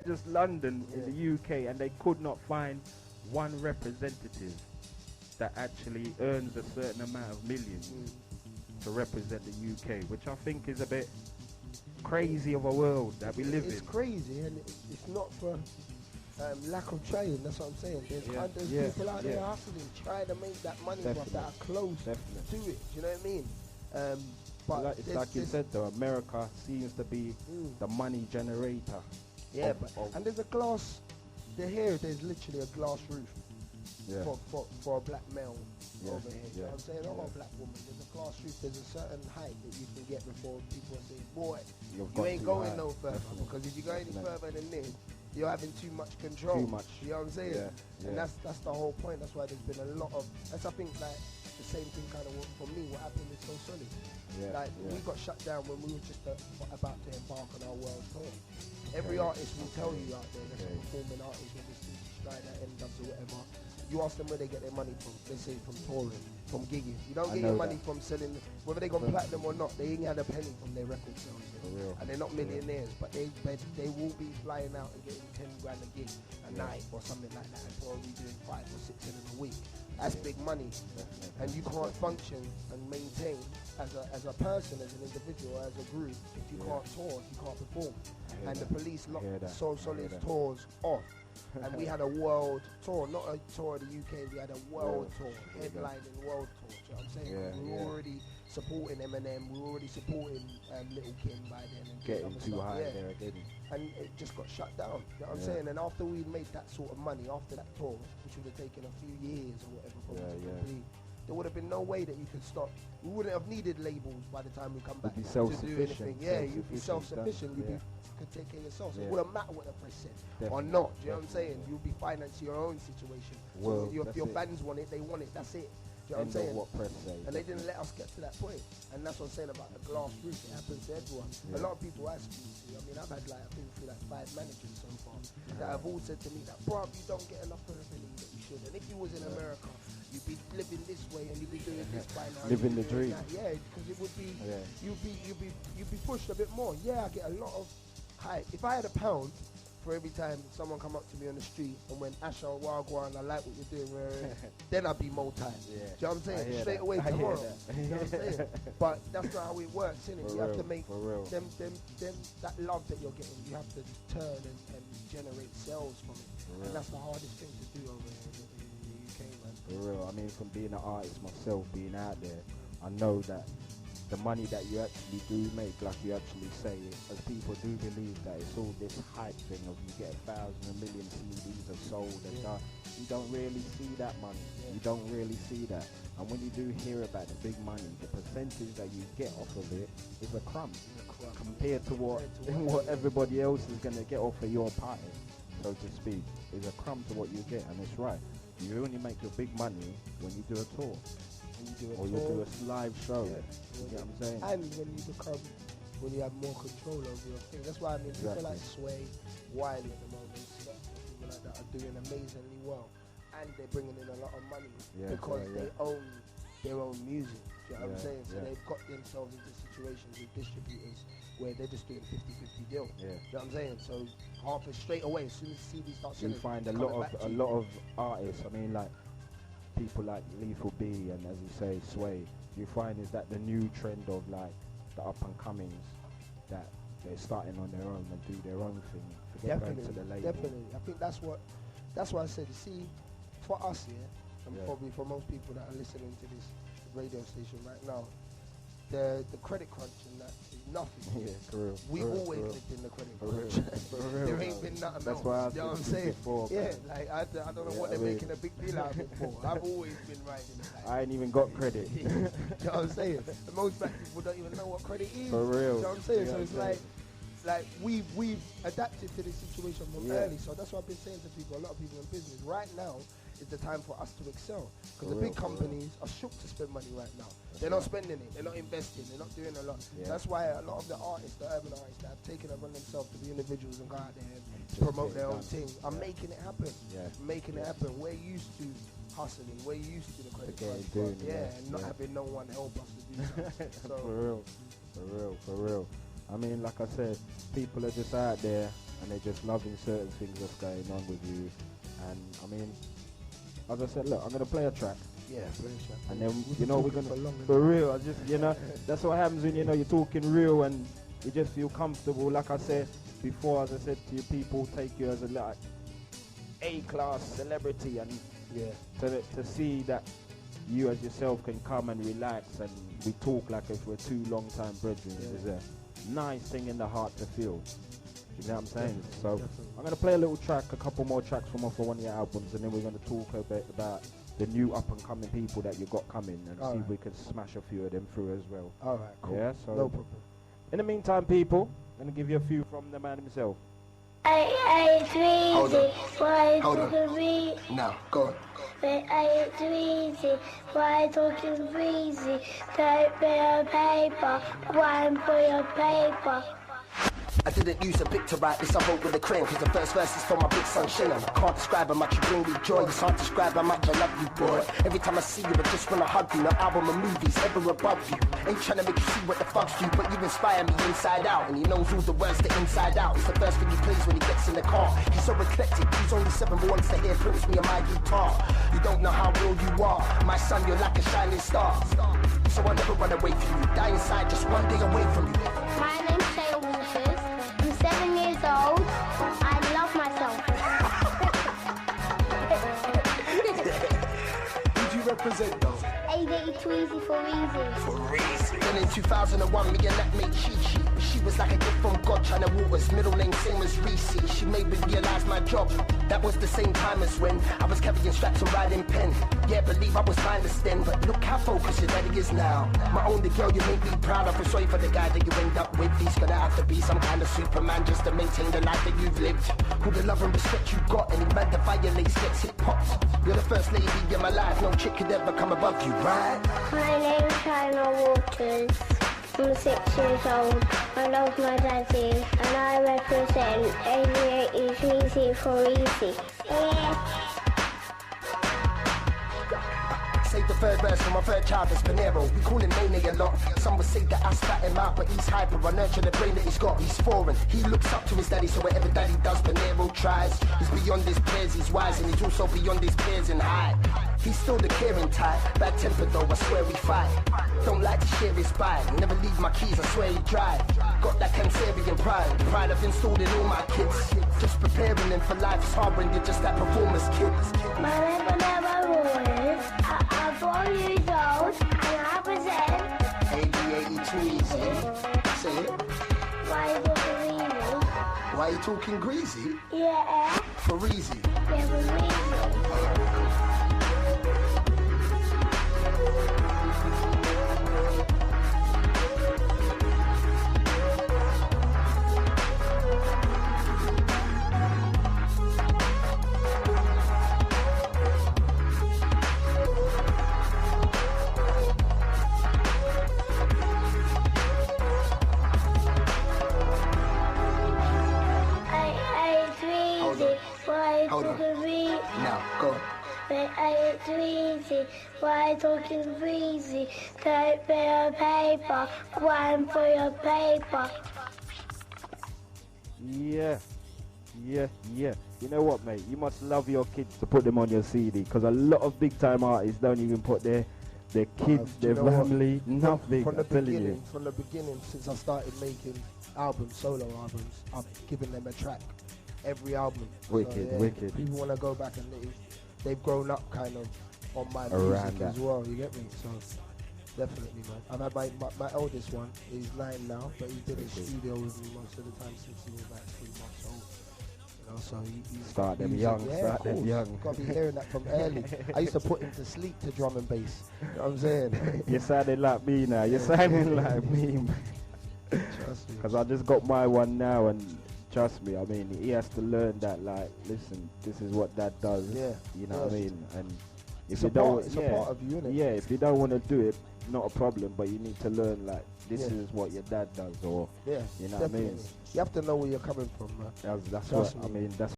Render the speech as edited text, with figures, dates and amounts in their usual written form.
just London, in the UK, and they could not find one representative that actually earns a certain amount of millions to represent the UK, which I think is a bit crazy of a world that we live in. It's crazy, and it's not for lack of trying. That's what I'm saying. There's people out there hustling, trying to make that money that are close to it. Do you know what I mean? But it's like you said, though, America seems to be the money generator. Yeah, and there's a glass. There's literally a glass roof for a black male over here. You know what I'm saying? Or a black woman. There's a glass roof. There's a certain height that you can get before people say, boy, you ain't going no further. Because if you go any further than this, you're having too much control. Too much. You know what I'm saying? And that's the whole point. That's why there's been a lot of. That's I think like the same thing kind of for me. What happened with So Solid. We got shut down when we were just about to embark on our world tour. Every artist will tell you out there, that's a performing artist, whether it's Strider, N-Dubs or whatever. You ask them where they get their money from. They say from touring, from gigging. You don't get your money from selling, whether they go platinum or not. They ain't had a penny from their record sales. And they're not millionaires, but they will be flying out and getting 10 grand a gig a night or something like that. And probably doing 5 or 6 in a week. That's big money. And you can't function and maintain as a person, as an individual, as a group, if you can't tour, if you can't perform. And the police locked So Solid's tours off. And we had a world tour, not a tour of the UK, we had a world tour, headlining world tour. You know what I'm saying? We were already supporting Eminem, we were already supporting Little Kim by then. And getting too high there again. And it just got shut down. You know what I'm saying? And after we made that sort of money, after that tour, which would have taken a few years or whatever for us to complete, there would have been no way that you could stop. We wouldn't have needed labels by the time we come back to do anything. Yeah, you'd be self-sufficient. You could take care of yourself. So it wouldn't matter what the press said or not. Do you know what I'm saying? You'll be financing your own situation. So if your fans want it, they want it. That's it. Do you know what I'm saying? What press say. And they didn't let us get to that point. And that's what I'm saying about the glass roof. It happens to everyone. A lot of people I speak to, I mean, I've had I've been through 5 managers so far that have all said to me that, bro, you don't get enough revenue that you should. And if you was in America, you'd be living this way and you'd be doing this by now. Living the dream. Yeah, because it would be, you'd be pushed a bit more. Yeah, I get a lot of hype. If I had £1 for every time someone come up to me on the street and went, Asha, Wagwan, I like what you're doing, then I'd be multi. Do you know what I'm saying? Straight away tomorrow. You know what I'm saying? But that's not how it works, innit? You have to make them that love that you're getting, you have to turn and generate sales from it. And that's the hardest thing to do over here in the UK, man. For real. I mean, from being an artist myself, being out there, I know that the money that you actually do make, like you actually say, as people do believe that it's all this hype thing of you get 1,000 and million CDs are sold and done. You don't really see that money. You don't really see that. And when you do hear about the big money, the percentage that you get off of it is a crumb compared to what everybody else is going to get off of your party, so to speak. Is a crumb to what you get, and it's right. You only make your big money when you do a tour. You do a live show. You know what I'm saying? And when you have more control over your thing. That's why I mean people like Sway, Wiley at the moment, people like that are doing amazingly well, and they're bringing in a lot of money because they own their own music. You know what I'm saying? So they've got themselves into situations with distributors where they're just doing 50-50 deal. You know what I'm saying? So half is straight away as soon as CD starts selling. You find a lot of artists. I mean, like people like Lethal B and, as you say, Sway, you find is that the new trend of like the up and comings, that they're starting on their own and do their own thing, forget going to the label. Definitely. I think that's why I said, see, for us here, and probably for most people that are listening to this radio station right now, the credit crunch and that is nothing. Yeah, for real. We've always lived in the credit crunch. There ain't been nothing That's else. why I you know what I'm saying? Before, like I don't know what they're making a big deal out of it for. I've always been riding it. I ain't even got credit. You know what I'm saying? And most black people don't even know what credit is. For real. You know what I'm saying? So it's like we've adapted to this situation from early. So that's what I've been saying to people, a lot of people in business. Right now is the time for us to excel. Because the big companies are shook to spend money right now. They're not spending it, they're not investing, they're not doing a lot. That's why a lot of the artists, the urban artists that have taken it on themselves to be individuals and go out there and promote their own thing are making it happen. Making it happen. We're used to hustling, we're used to the credit card. And not having no one help us to do something. So For real. I mean, like I said, people are just out there and they're just loving certain things that's going on with you. And I mean, as I said, look, I'm gonna play a track. Yeah, play a track. And then we're gonna for real. I just that's what happens when you're talking real and you just feel comfortable. Like I said before, as I said to you, people take you as a like A-class celebrity, and to see that you as yourself can come and relax and we talk like if we're two long-time brethren is a nice thing in the heart to feel. You know what I'm saying? So I'm going to play a little track, a couple more tracks from off of one of your albums, and then we're going to talk a bit about the new up-and-coming people that you got coming and see if we can smash a few of them through as well. All right, cool. Yeah, so no problem. In the meantime, people, I'm going to give you a few from the man himself. Hold on. Now, go on. It's easy, why talking breezy? Don't be a paper, one for your paper. I didn't use a pick to write this, I wrote with a crayon, cause the first verse is for my big son Shannon. Can't describe how much you bring me joy, it's hard to describe how much I love you, boy. Every time I see you, I just wanna hug you. No album or movies ever above you. Ain't trying to make you see what the fuck's you, but you inspire me inside out. And he knows all the words to inside out. It's the first thing he plays when he gets in the car. He's so eclectic, he's only 7 but wants to hear Prince me and my guitar. You don't know how real you are, my son, you're like a shining star. So I never run away from you, die inside just one day away from you. My name's Shayla Waters. I'm 7 years old. I love myself. Who do you represent though? A-Day too easy for easy. For easy. Then in 2001, me and that mate Chi-Chi. She was like a gift from God, China Waters. Middle name same as Reese. She made me realize my job. That was the same time as when I was carrying straps and riding pen. Yeah, believe I was mindless then, but look how focused your daddy is now. My only girl, you make me proud. I feel sorry for the guy that you end up with. He's gonna have to be some kind of Superman just to maintain the life that you've lived. Who the love and respect you got, any man that violates gets it popped. You're the first lady in my life, no chick could ever come above you, right? My name's Shayla Waters. I'm 6 years old. I love my daddy, and I represent 88 is easy for easy. Yeah. Save the third verse for my third child, that's Panero. We call him Mane a lot. Some would say that I spat him out, but he's hyper. I nurture the brain that he's got. He's foreign. He looks up to his daddy, so whatever daddy does, Panero tries. He's beyond his peers, he's wise, and he's also beyond his peers in height. He's still the caring type. Bad tempered though, I swear we fight. Don't like to share his bike. Never leave my keys, I swear he drive. Got that Cancerian pride. Pride I've installed in all my kids. Just preparing them for life. It's hard when you're just that performance kid. My name is Never Waters. I'm 4 years old, and I represent 80 82 easy. Say it. Why you talking easy? Why you talking greasy? Yeah. For easy. Yeah, for easy. Hold on. Now, go on. It's easy, why talking breezy? Don't be a paper, one for your paper. Yeah. You know what, mate? You must love your kids to put them on your CD, because a lot of big-time artists don't even put their kids, their family, nothing. From the beginning, since I started making solo albums, I've given them a track. Every album. Wicked. People want to go back and they've grown up kind of on my around music that as well. You get me? So definitely, man. I've had my eldest one. He's 9 now, but he's been in the studio with me most of the time since he was like 3 months old. You know, so he start them young. Yeah, start them young. Got to be hearing that from early. I used to put him to sleep to drum and bass. You know what I'm saying? You're sounding like me now. You're sounding like me, man. Trust me. Because I just got my one now, and trust me, I mean, he has to learn that, like, listen, this is what dad does. Yeah. You know what I mean? And if it's you don't, it's a part of you, innit? Yeah, if you don't want to do it, not a problem, but you need to learn, like, this is what your dad does, or, you know what I mean? You have to know where you're coming from, man. That's